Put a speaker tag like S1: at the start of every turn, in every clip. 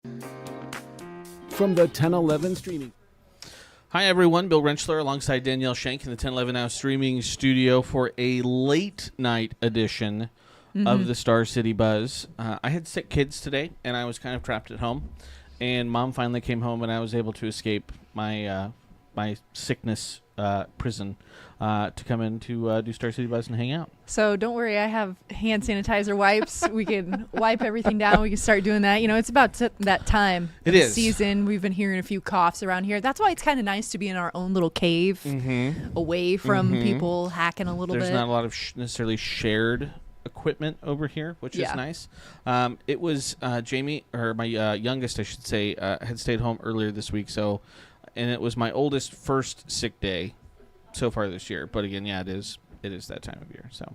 S1: From the 1011 streaming.
S2: Hi, everyone. Bill Rentschler alongside Danielle Shenk in the 1011 Now streaming studio for a late night edition of the Star City Buzz. I had sick kids today, and I was kind of trapped at home. And Mom finally came home, and I was able to escape my my sickness prison to come in to do Star City Buzz and hang out.
S3: So don't worry, I have hand sanitizer wipes. We can wipe everything down. We can start doing that. You know, it's about that time of the season. We've been hearing a few coughs around here. That's why it's kind of nice to be in our own little cave, away from people hacking a little bit.
S2: There's not a lot of necessarily shared equipment over here, which is nice. It was Jamie, or my youngest, I should say, had stayed home earlier this week. And it was my oldest first sick day so far this year. But again, yeah, it is that time of year. So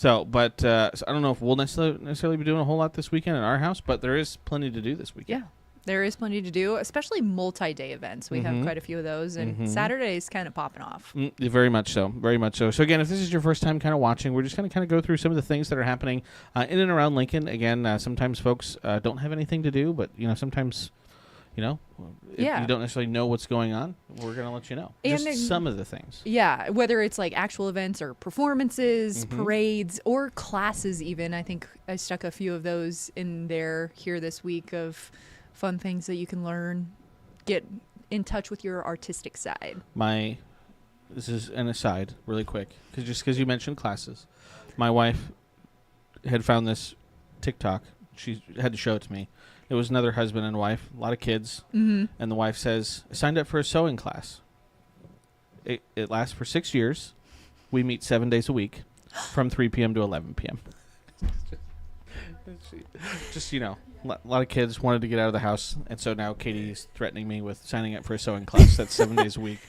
S2: I don't know if we'll necessarily be doing a whole lot this weekend at our house, but there is plenty to do this weekend.
S3: Yeah, there is plenty to do, especially multi-day events. We have quite a few of those, and Saturday's kind of popping off.
S2: Very much so. Very much so. So again, if this is your first time kind of watching, we're just going to kind of go through some of the things that are happening in and around Lincoln. Again, sometimes folks don't have anything to do, but sometimes, if you don't necessarily know what's going on, we're going to let you know. Just some of the things.
S3: Yeah, whether it's like actual events or performances, parades, or classes even. I think I stuck a few of those in there here this week of fun things that you can learn, get in touch with your artistic side.
S2: This is an aside really quick, because you mentioned classes. My wife had found this TikTok. She had to show it to me. It was another husband and wife, a lot of kids, and the wife says, I signed up for a sewing class. It lasts for 6 years. We meet 7 days a week from 3 p.m. to 11 p.m. Just, a lot of kids wanted to get out of the house, and so now Katie's threatening me with signing up for a sewing class. That's 7 days a week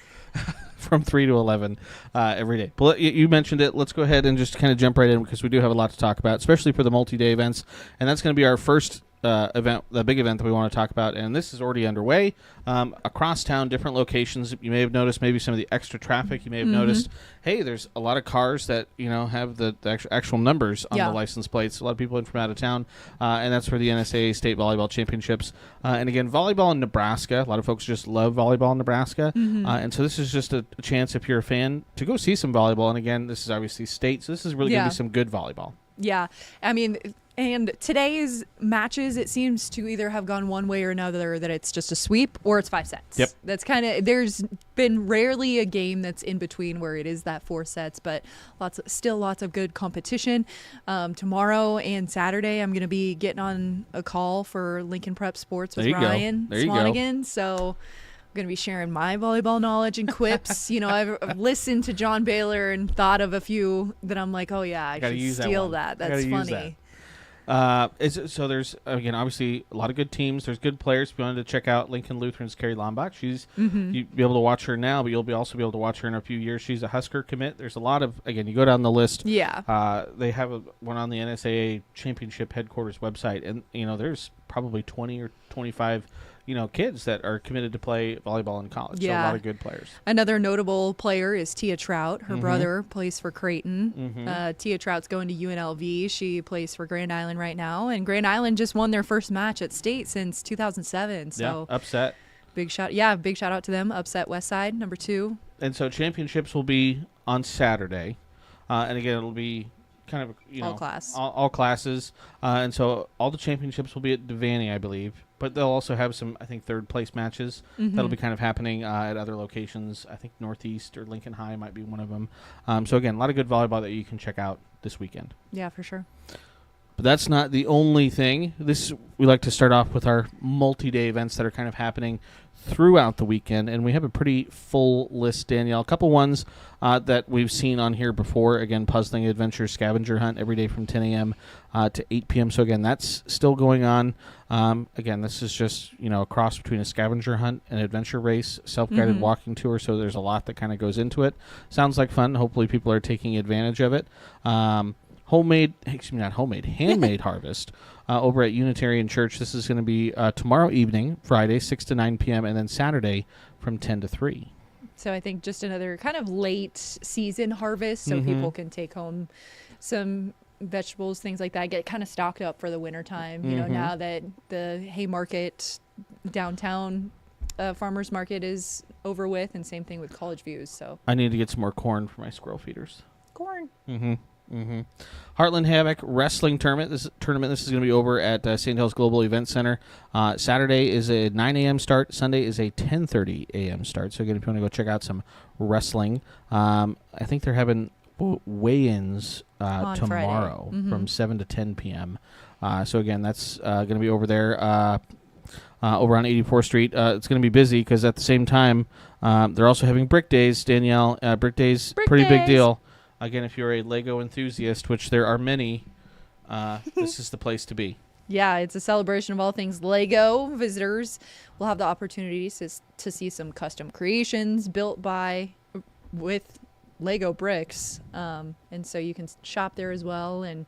S2: from 3 to 11 every day. But you mentioned it. Let's go ahead and just kind of jump right in, because we do have a lot to talk about, especially for the multi-day events, and that's going to be our first event, the big event that we want to talk about, and this is already underway across town, different locations. You may have noticed maybe some of the extra traffic. You may have noticed, hey, there's a lot of cars that have the actual numbers on the license plates. A lot of people in from out of town, and that's for the NSAA State Volleyball Championships. And again, volleyball in Nebraska. A lot of folks just love volleyball in Nebraska, and so this is just a chance, if you're a fan, to go see some volleyball. And again, this is obviously state, so this is really going to be some good volleyball.
S3: Yeah, I mean. And today's matches, it seems to either have gone one way or another, that it's just a sweep or it's 5 sets.
S2: Yep.
S3: That's kind of, there's been rarely a game that's in between where it is that 4 sets, but still lots of good competition. Tomorrow and Saturday, I'm going to be getting on a call for Lincoln Prep Sports with Ryan Swanigan. So I'm going to be sharing my volleyball knowledge and quips. I've listened to John Baylor and thought of a few that I'm like, oh yeah, I should steal that. That's funny.
S2: So there's, again, obviously a lot of good teams. There's good players. If you wanted to check out Lincoln Lutheran's Carrie Lombach, you'll be able to watch her now, but you'll also be able to watch her in a few years. She's a Husker commit. There's a lot of, again, you go down the list.
S3: Yeah.
S2: They have one on the NSAA Championship headquarters website, and there's probably 20 or 25 kids that are committed to play volleyball in college.
S3: Yeah.
S2: So a lot of good players.
S3: Another notable player is Tia Trout. Her brother plays for Creighton. Tia Trout's going to UNLV. She plays for Grand Island right now. And Grand Island just won their first match at state since 2007. So
S2: upset.
S3: Big shout out to them. Upset Westside, number 2.
S2: And so championships will be on Saturday. And again, it'll be kind of, all classes. And so all the championships will be at Devaney, I believe. But they'll also have some, I think, third-place matches that'll be kind of happening at other locations. I think Northeast or Lincoln High might be one of them. So, again, a lot of good volleyball that you can check out this weekend.
S3: Yeah, for sure.
S2: But that's not the only thing. We like to start off with our multi-day events that are kind of happening throughout the weekend, and we have a pretty full list, Danielle. A couple ones that we've seen on here before. Again, Puzzling Adventure Scavenger Hunt every day from 10 a.m. To 8 p.m. So, again, that's still going on. Again, this is just, a cross between a scavenger hunt and adventure race, self-guided walking tour, so there's a lot that kind of goes into it. Sounds like fun. Hopefully people are taking advantage of it. Handmade harvest over at Unitarian Church. This is going to be tomorrow evening, Friday, 6 to 9 p.m., and then Saturday from 10 to 3.
S3: So I think just another kind of late season harvest, so people can take home some vegetables, things like that, get kind of stocked up for the winter time. You know, now that the Haymarket downtown farmers market is over with, and same thing with College Views. So
S2: I need to get some more corn for my squirrel feeders.
S3: corn.
S2: Heartland Havoc Wrestling Tournament. This is going to be over at St. Hills Global Event Center. Saturday is a 9 a.m. start. Sunday is a 10:30 a.m. start. So again, if you want to go check out some wrestling, I think they're having weigh-ins tomorrow from 7 to 10 p.m. So again, that's going to be over there over on 84th Street. It's going to be busy because at the same time, they're also having Brick Days. Danielle, Brick Days, pretty big deal. Again, if you're a Lego enthusiast, which there are many, this is the place to be.
S3: Yeah, it's a celebration of all things Lego. Visitors will have the opportunity to see some custom creations built with Lego bricks. And so you can shop there as well, and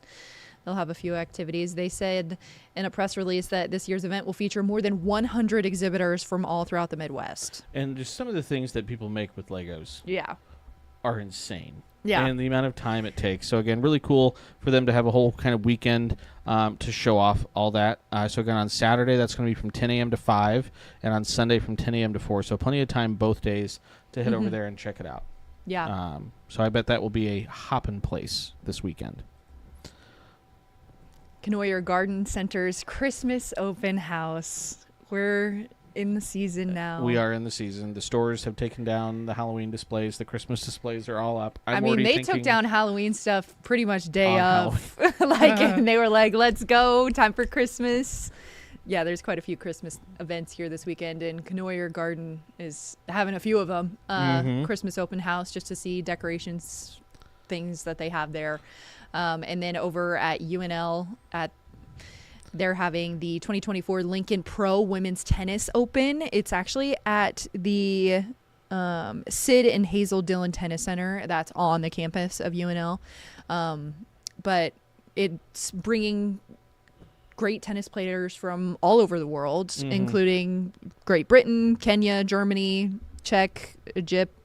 S3: they'll have a few activities. They said in a press release that this year's event will feature more than 100 exhibitors from all throughout the Midwest.
S2: And just some of the things that people make with Legos are insane.
S3: Yeah.
S2: And the amount of time it takes. So, again, really cool for them to have a whole kind of weekend to show off all that. So, again, on Saturday, that's going to be from 10 a.m. to 5, and on Sunday from 10 a.m. to 4. So, plenty of time both days to head over there and check it out.
S3: Yeah.
S2: So, I bet that will be a hoppin' place this weekend.
S3: Knoyer Garden Center's Christmas open house. We're in the season now.
S2: We are in the season. The stores have taken down the Halloween displays. The Christmas displays are all up.
S3: I mean, they took down Halloween stuff pretty much day of. And they were like, let's go. Time for Christmas. Yeah, there's quite a few Christmas events here this weekend, and Knoyer Garden is having a few of them. Christmas open house just to see decorations, things that they have there. And then over at UNL, they're having the 2024 Lincoln Pro Women's Tennis Open. It's actually at the Sid and Hazel Dillon Tennis Center that's on the campus of UNL. But it's bringing great tennis players from all over the world, including Great Britain, Kenya, Germany, Czech,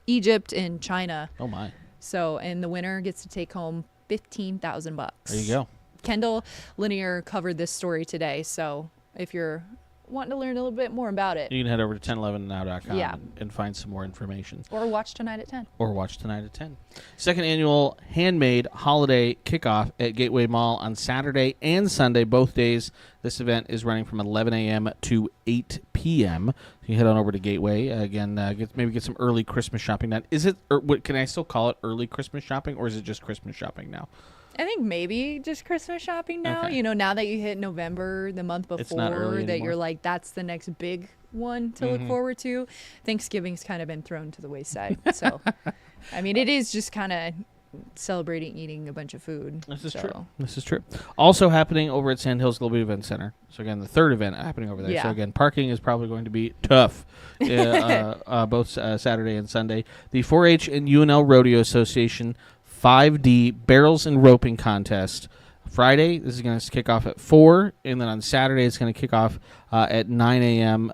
S3: Egypt, and China.
S2: Oh, my.
S3: So, and the winner gets to take home $15,000.
S2: There you go.
S3: Kendall Linear covered this story today, so if you're wanting to learn a little bit more about it,
S2: you can head over to 1011now.com and find some more information.
S3: Or watch tonight at 10.
S2: Second annual Handmade Holiday Kickoff at Gateway Mall on Saturday and Sunday, both days. This event is running from 11 a.m. to 8 p.m. You can head on over to Gateway. Again, get some early Christmas shopping done. Can I still call it early Christmas shopping, or is it just Christmas shopping now?
S3: I think maybe just Christmas shopping now. Okay. You know, now that you hit November, the month before, that you're like, that's the next big one to look forward to. Thanksgiving's kind of been thrown to the wayside. So, I mean, it is just kind of celebrating eating a bunch of food.
S2: This is true. Also happening over at Sand Hills Global Event Center. So, again, the third event happening over there.
S3: Yeah.
S2: So, again, parking is probably going to be tough both Saturday and Sunday. The 4-H and UNL Rodeo Association 5D Barrels and Roping Contest. Friday, this is going to kick off at 4, and then on Saturday, it's going to kick off at 9 a.m.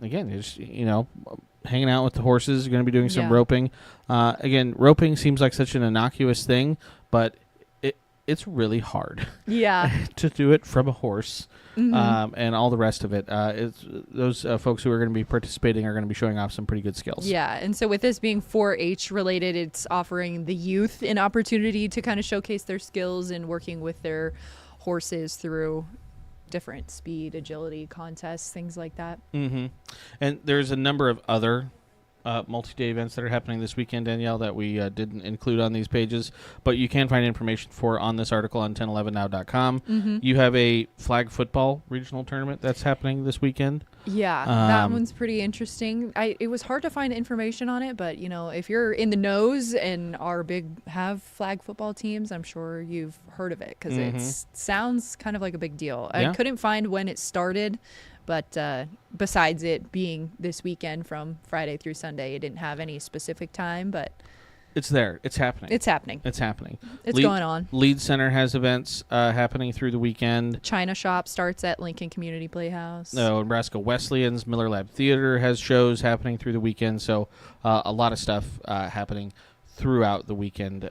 S2: Again, just, hanging out with the horses. You're going to be doing some roping. Again, roping seems like such an innocuous thing, but it's really hard to do it from a horse and all the rest of it. Those folks who are going to be participating are going to be showing off some pretty good skills. Yeah,
S3: and so with this being 4-H related, it's offering the youth an opportunity to kind of showcase their skills and working with their horses through different speed, agility contests, things like that. And
S2: there's a number of other multi-day events that are happening this weekend, Danielle, that we didn't include on these pages, but you can find information on this article on 1011now.com. You have a flag football regional tournament that's happening this weekend. Yeah, that one's pretty interesting. It was hard to find information on it, but if you're in the knows and have flag football teams, I'm sure you've heard of it because it sounds kind of like a big deal. I couldn't find when it started, but besides it being this weekend from Friday through Sunday, it didn't have any specific time, but it's there. It's happening.
S3: It's going on.
S2: Lead Center has events happening through the weekend.
S3: China Shop starts at Lincoln Community Playhouse.
S2: No, Nebraska Wesleyan's Miller Lab Theater has shows happening through the weekend. So a lot of stuff happening throughout the weekend.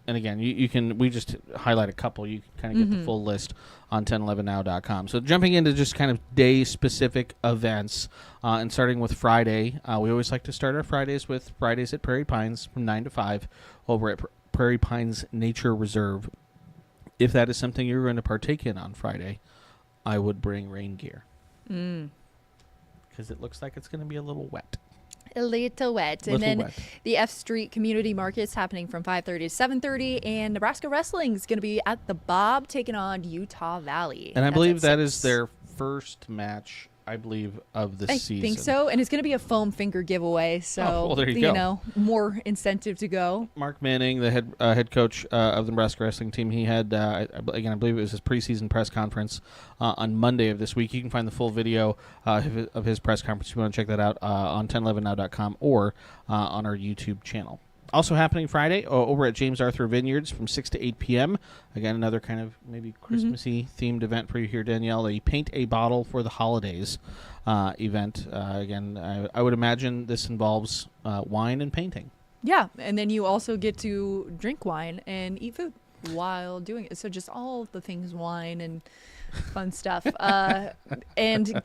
S2: and again, you can, we just highlight a couple. You can kind of get the full list on 1011now.com. So jumping into just kind of day-specific events, and starting with Friday, we always like to start our Fridays with Fridays at Prairie Pines from 9 to 5 over at Prairie Pines Nature Reserve. If that is something you're going to partake in on Friday, I would bring rain gear. Because it looks like it's going to be a little wet.
S3: A little wet. And then the F Street Community Market's happening from 5:30 to 7:30, and Nebraska Wrestling is going to be at the Bob taking on Utah Valley.
S2: And I believe that is their first match, I believe, of the season.
S3: I think so, and it's going to be a foam finger giveaway, so
S2: there you go.
S3: know, more incentive to go.
S2: Mark Manning, the head coach of the Nebraska wrestling team, he had I believe it was his preseason press conference on Monday of this week. You can find the full video of his press conference if you want to check that out on 1011now.com or on our YouTube channel. Also happening Friday over at James Arthur Vineyards from 6 to 8 p.m. Again, another kind of maybe Christmassy themed event for you here, Danielle. A Paint a Bottle for the Holidays event. Again, I would imagine this involves wine and painting. Yeah,
S3: and then you also get to drink wine and eat food while doing it. So just all the things wine and fun stuff. And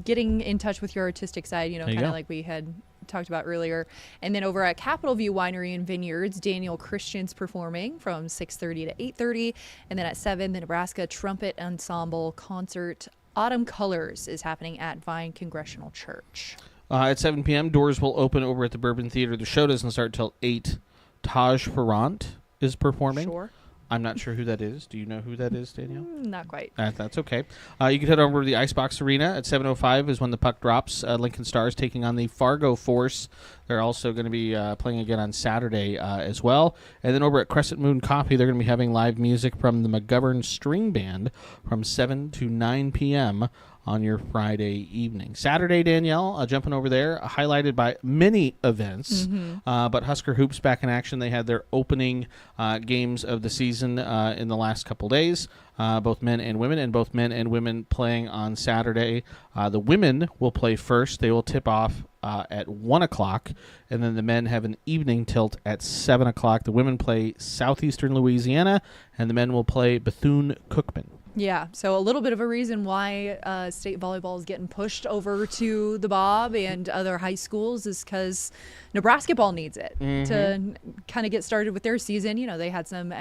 S3: getting in touch with your artistic side, kind of like we had talked about earlier. And then over at Capitol View Winery and Vineyards, Daniel Christian's performing from 6:30 to 8:30, and then at 7, the Nebraska Trumpet Ensemble concert Autumn Colors is happening at Vine Congressional Church.
S2: At 7 p.m., doors will open over at the Bourbon Theater. The show doesn't start till 8. Taj Farrant is performing.
S3: Sure.
S2: I'm not sure who that is. Do you know who that is, Danielle?
S3: Not quite.
S2: That's okay. You can head over to the Icebox Arena at 7:05 is when the puck drops. Lincoln Stars taking on the Fargo Force. They're also going to be playing again on Saturday as well. And then over at Crescent Moon Coffee, they're going to be having live music from the McGovern String Band from 7 to 9 p.m. on your Friday evening. Saturday, Danielle, jumping over there, highlighted by many events. But Husker Hoops back in action. They had their opening games of the season in the last couple days, both men and women, and both men and women playing on Saturday. The women will play first. They will tip off at 1 o'clock, and then the men have an evening tilt at 7 o'clock. The women play Southeastern Louisiana, and the men will play Bethune-Cookman.
S3: Yeah, so a little bit of a reason why state volleyball is getting pushed over to the Bob and other high schools is because Nebraska ball needs it to kind of get started with their season. They had two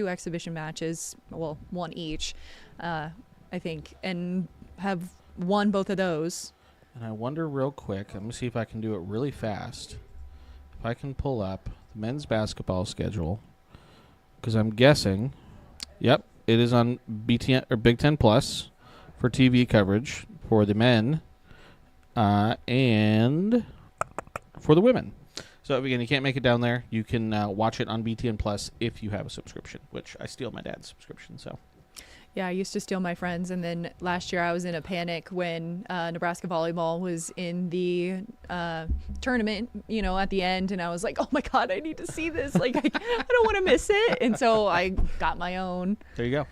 S3: exhibition matches, well, one each, I think, and have won both of those.
S2: And I wonder real quick, let me see if I can do it really fast, if I can pull up the men's basketball schedule, because I'm guessing, yep, it is on BTN or Big Ten Plus for TV coverage for the men and for the women. So again, you can't make it down there. You can watch it on BTN Plus if you have a subscription, which I steal my dad's subscription. So.
S3: Yeah, I used to steal my friends, and then last year I was in a panic when Nebraska volleyball was in the tournament, at the end, and I was like, oh my God, I need to see this. Like, I don't want to miss it. And so I got my own.
S2: There you go.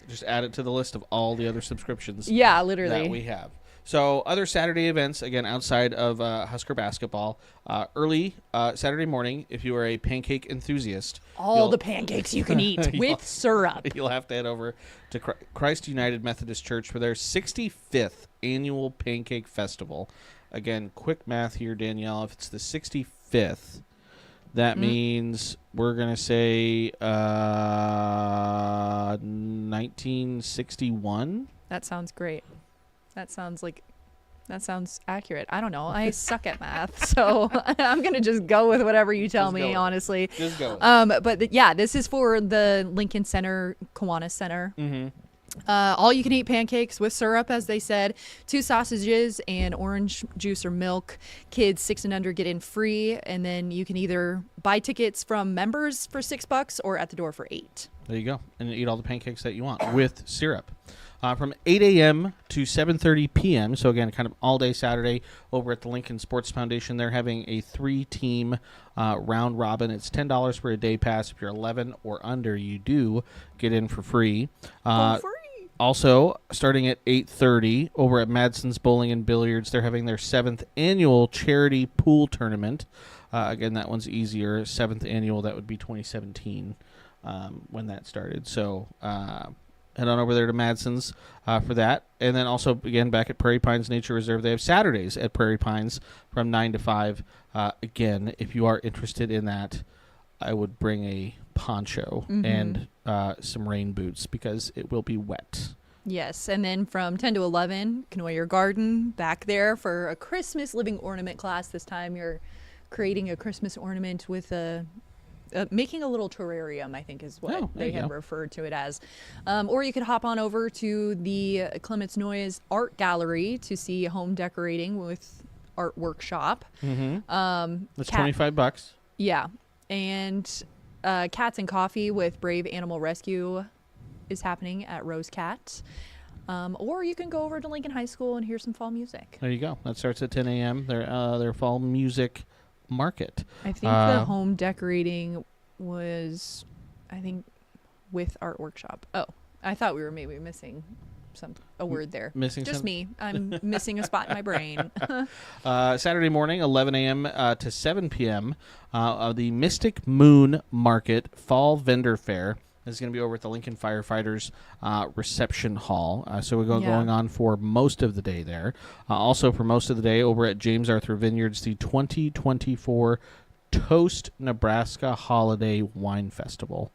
S2: Just add it to the list of all the other subscriptions.
S3: Yeah, literally.
S2: That we have. So other Saturday events, again, outside of Husker basketball, early Saturday morning, if you are a pancake enthusiast.
S3: All the pancakes you can eat with syrup.
S2: You'll have to head over to Christ United Methodist Church for their 65th annual Pancake Festival. Again, quick math here, Danielle. If it's the 65th, that means we're going to say 1961.
S3: That sounds great. That sounds accurate. I don't know. I suck at math, so I'm going to just go with whatever you tell me, honestly.
S2: Just go.
S3: But this is for the Lincoln Center, Kiwanis Center. All you can eat pancakes with syrup, as they said, 2 sausages and orange juice or milk. Kids 6 and under get in free, and then you can either buy tickets from members for $6 or at the door for $8.
S2: There you go. And eat all the pancakes that you want with syrup. From 8 a.m. to 7:30 p.m., so again, kind of all day Saturday over at the Lincoln Sports Foundation. They're having a 3-team round robin. It's $10 for a day pass. If you're 11 or under, you do get in for free. Also, starting at 8:30 over at Madsen's Bowling and Billiards, they're having their 7th annual charity pool tournament. Again, that one's easier. 7th annual, that would be 2017 when that started. So head on over there to Madsen's for that. And then also, again, back at Prairie Pines Nature Reserve, they have Saturdays at Prairie Pines from 9 to 5. Again, if you are interested in that, I would bring a poncho and some rain boots because it will be wet.
S3: Yes, and then from 10 to 11, Knoyer Garden back there for a Christmas living ornament class. This time you're creating a Christmas ornament with making a little terrarium, I think is what they had referred to it as. Or you could hop on over to the Clements Noyes Art Gallery to see home decorating with art workshop.
S2: That's $25.
S3: Yeah, and Cats and Coffee with Brave Animal Rescue is happening at Rose Cat. Or you can go over to Lincoln High School and hear some fall music.
S2: There you go. That starts at 10 a.m. Their fall music market.
S3: I think the home decorating was, with art workshop. Oh, I thought we were maybe missing a word there. Just me. I'm missing a spot in my brain.
S2: Saturday morning, 11 a.m. To 7 p.m. The Mystic Moon Market Fall Vendor Fair. This is going to be over at the Lincoln Firefighters Reception Hall. So we're going on for most of the day there. Also for most of the day over at James Arthur Vineyards, the 2024 Toast Nebraska Holiday Wine Festival.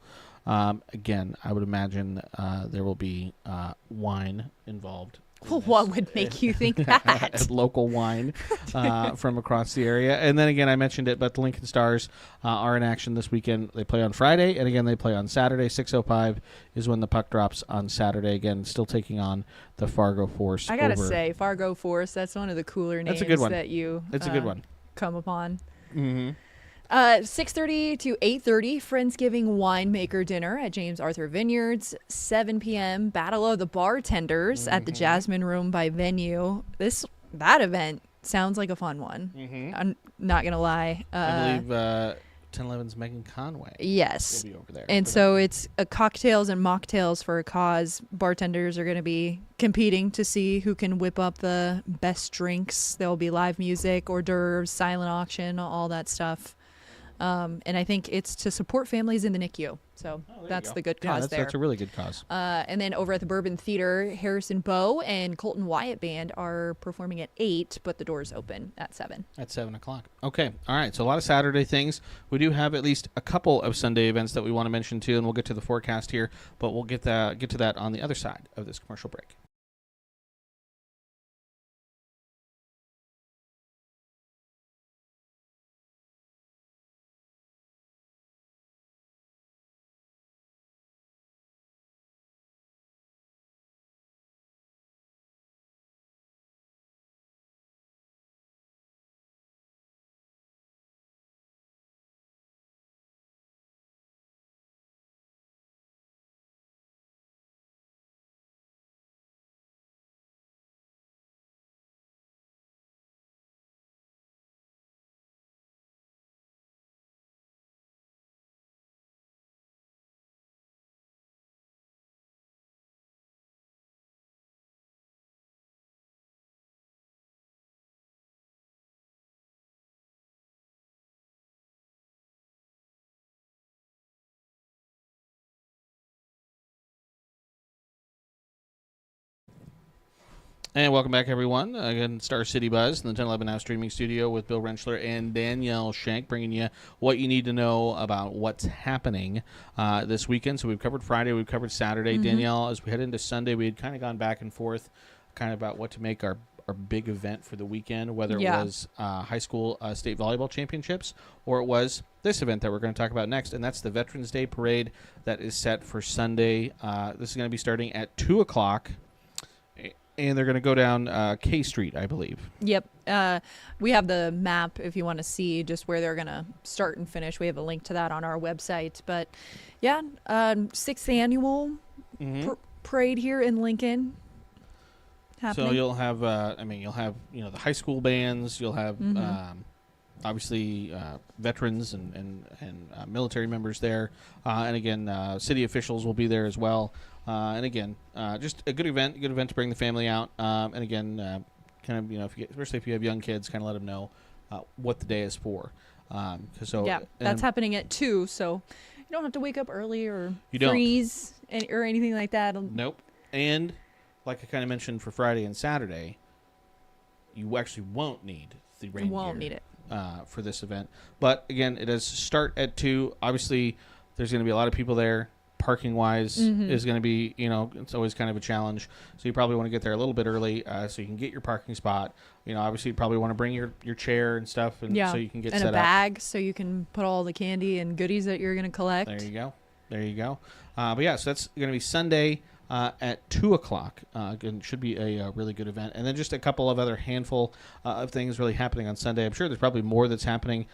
S2: Again, I would imagine there will be wine involved.
S3: What would make you think that?
S2: Local wine from across the area. And then again, I mentioned it, but the Lincoln Stars are in action this weekend. They play on Friday, and again, they play on Saturday. 6:05 is when the puck drops on Saturday. Again, still taking on the Fargo Force.
S3: I got to say, Fargo Force, that's one of the cooler names
S2: a good one.
S3: that you
S2: it's a good one.
S3: Come upon.
S2: Mm-hmm.
S3: 6:30 to 8:30, Friendsgiving winemaker dinner at James Arthur Vineyards. 7 p.m., Battle of the Bartenders at the Jasmine Room by Venue. That event sounds like a fun one. I'm not gonna lie.
S2: I believe 1011's Megan Conway.
S3: Yes,
S2: will be over there.
S3: And so it's a cocktails and mocktails for a cause. Bartenders are going to be competing to see who can whip up the best drinks. There will be live music, hors d'oeuvres, silent auction, all that stuff. And I think it's to support families in the NICU. So that's the good cause there.
S2: That's a really good cause.
S3: And then over at the Bourbon Theater, Harrison Bow and Colton Wyatt Band are performing at 8, but the doors open at 7.
S2: At 7 o'clock. Okay. All right. So a lot of Saturday things. We do have at least a couple of Sunday events that we want to mention too, and we'll get to the forecast here, but we'll get to that on the other side of this commercial break. And welcome back, everyone. Again, Star City Buzz in the 1011 Now streaming studio with Bill Rentschler and Danielle Shenk, bringing you what you need to know about what's happening this weekend. So we've covered Friday, we've covered Saturday. Danielle, as we head into Sunday, we had kind of gone back and forth kind of about what to make our big event for the weekend, whether it was high school state volleyball championships or it was this event that we're going to talk about next, and that's the Veterans Day Parade that is set for Sunday. This is going to be starting at 2 o'clock. And they're going to go down K Street, I believe. Yep.
S3: We have the map if you want to see just where they're going to start and finish. We have a link to that on our website. But, yeah, 6th annual parade here in Lincoln happening.
S2: So you'll have, you'll have, the high school bands. You'll have, obviously, veterans and military members there. And, again, city officials will be there as well. And again, just a good event to bring the family out. And again, kind of, especially if you have young kids, kind of let them know what the day is for.
S3: That's happening at 2, so you don't have to wake up early or
S2: You don't.
S3: freeze or anything like that.
S2: Nope. And like I kind of mentioned for Friday and Saturday, you actually won't need the rain
S3: Won't
S2: gear,
S3: need it.
S2: for this event. But again, it does start at 2. Obviously, there's going to be a lot of people there. Parking wise is going to be, it's always kind of a challenge. So you probably want to get there a little bit early so you can get your parking spot. Obviously you probably want to bring your chair and stuff so you can get set up.
S3: And a bag so you can put all the candy and goodies that you're going to collect.
S2: There you go. But yeah, so that's going to be Sunday at 2 o'clock. Again, should be a really good event. And then just a couple of other handful of things really happening on Sunday. I'm sure there's probably more that's happening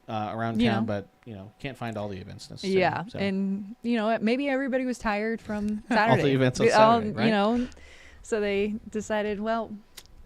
S2: around town, but can't find all the events necessarily.
S3: Yeah, so. And maybe everybody was tired from Saturday.
S2: All the events on Saturday, right?
S3: So they decided, well,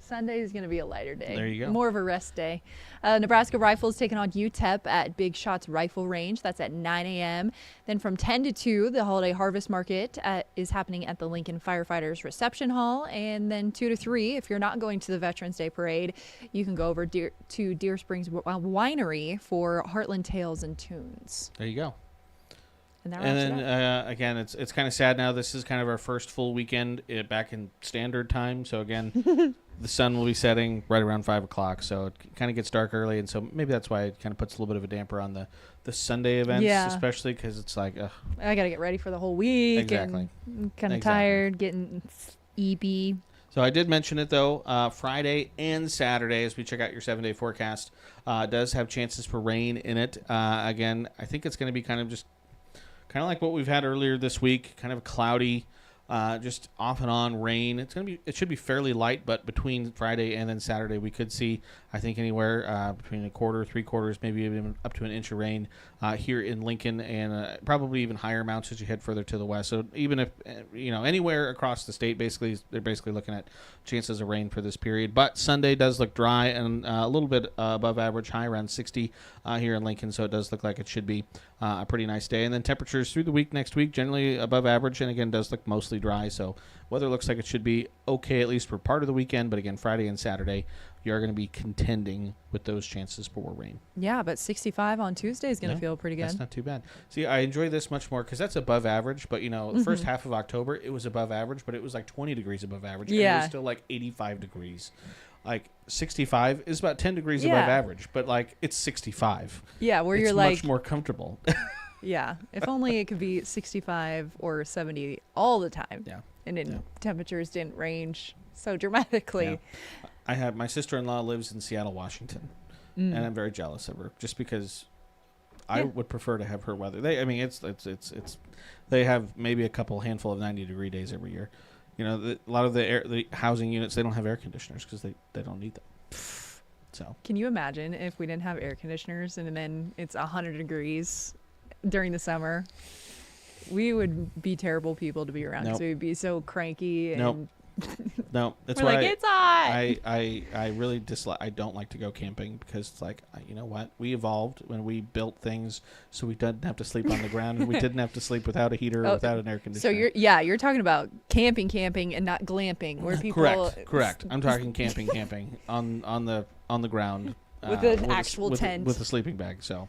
S3: Sunday is going to be a lighter day.
S2: There you go.
S3: More of a rest day. Nebraska Rifles taking on UTEP at Big Shots Rifle Range. That's at 9 a.m. Then from 10 to 2, the Holiday Harvest Market is happening at the Lincoln Firefighters Reception Hall. And then 2 to 3, if you're not going to the Veterans Day Parade, you can go over to Deer Springs Winery for Heartland Tales and Tunes.
S2: There you go.
S3: And
S2: then again, it's kind of sad now. This is kind of our first full weekend back in standard time. So again, the sun will be setting right around 5 o'clock. So it kind of gets dark early, and so maybe that's why it kind of puts a little bit of a damper on the Sunday events, especially because it's like
S3: I got to get ready for the whole week.
S2: Exactly.
S3: And I'm kind of tired, getting sleepy.
S2: So I did mention it though. Friday and Saturday, as we check out your 7-day forecast, does have chances for rain in it. Again, I think it's going to be kind of like what we've had earlier this week, kind of cloudy, just off and on rain. It should be fairly light, but between Friday and then Saturday, we could see, I think, anywhere between a quarter, 3/4, maybe even up to an inch of rain here in Lincoln, and probably even higher amounts as you head further to the west. So even if anywhere across the state, they're basically looking at chances of rain for this period. But Sunday does look dry and a little bit above average, high around 60 here in Lincoln. So it does look like it should be a pretty nice day. And then temperatures through the week next week generally above average, and again does look mostly dry. So weather looks like it should be okay at least for part of the weekend. But again, Friday and Saturday, you are going to be contending with those chances for rain.
S3: Yeah, but 65 on Tuesday is going to feel pretty good.
S2: That's not too bad. See, I enjoy this much more because that's above average. But, the first half of October, it was above average, but it was like 20 degrees above average.
S3: Yeah.
S2: And it was still like 85 degrees. Like 65 is about 10 degrees above average, but like it's 65.
S3: Yeah, where
S2: it's
S3: you're like
S2: much more comfortable.
S3: Yeah, if only it could be 65 or 70 all the time.
S2: Yeah.
S3: And temperatures didn't range so dramatically.
S2: Yeah. I have my sister-in-law lives in Seattle, Washington, and I'm very jealous of her just because I would prefer to have her weather. They have maybe a handful of 90-degree days every year. A lot of the housing units, they don't have air conditioners because they don't need them. So
S3: can you imagine if we didn't have air conditioners and then it's 100 degrees during the summer? We would be terrible people to be around because we would be so cranky and
S2: no, that's
S3: we're
S2: why
S3: like, it's hot.
S2: I really dislike. I don't like to go camping because it's like, you know what? We evolved when we built things so we didn't have to sleep on the ground, and we didn't have to sleep without a heater or without an air conditioner.
S3: So you're talking about camping, and not glamping, where people.
S2: Correct. I'm talking camping on the ground
S3: with an actual tent
S2: with a sleeping bag. So.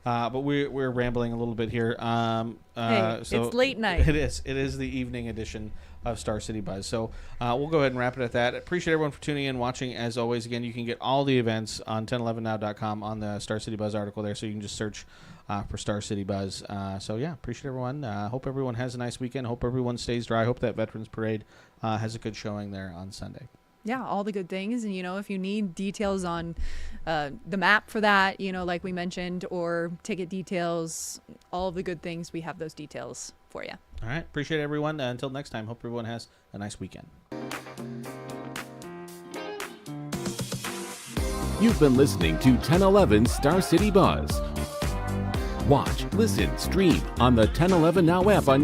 S2: But we're rambling a little bit here. So
S3: it's late night.
S2: It is. It is the evening edition of Star City Buzz. So we'll go ahead and wrap it at that. Appreciate everyone for tuning in, watching. As always, again, you can get all the events on 1011now.com on the Star City Buzz article there, so you can just search for Star City Buzz. So yeah, appreciate everyone. Hope everyone has a nice weekend. Hope everyone stays dry. Hope that Veterans Parade has a good showing there on Sunday.
S3: Yeah, all the good things. And, if you need details on the map for that, like we mentioned, or ticket details, all of the good things, we have those details for you.
S2: All right. Appreciate everyone. Until next time, hope everyone has a nice weekend.
S1: You've been listening to 1011 Star City Buzz. Watch, listen, stream on the 1011 Now app on YouTube.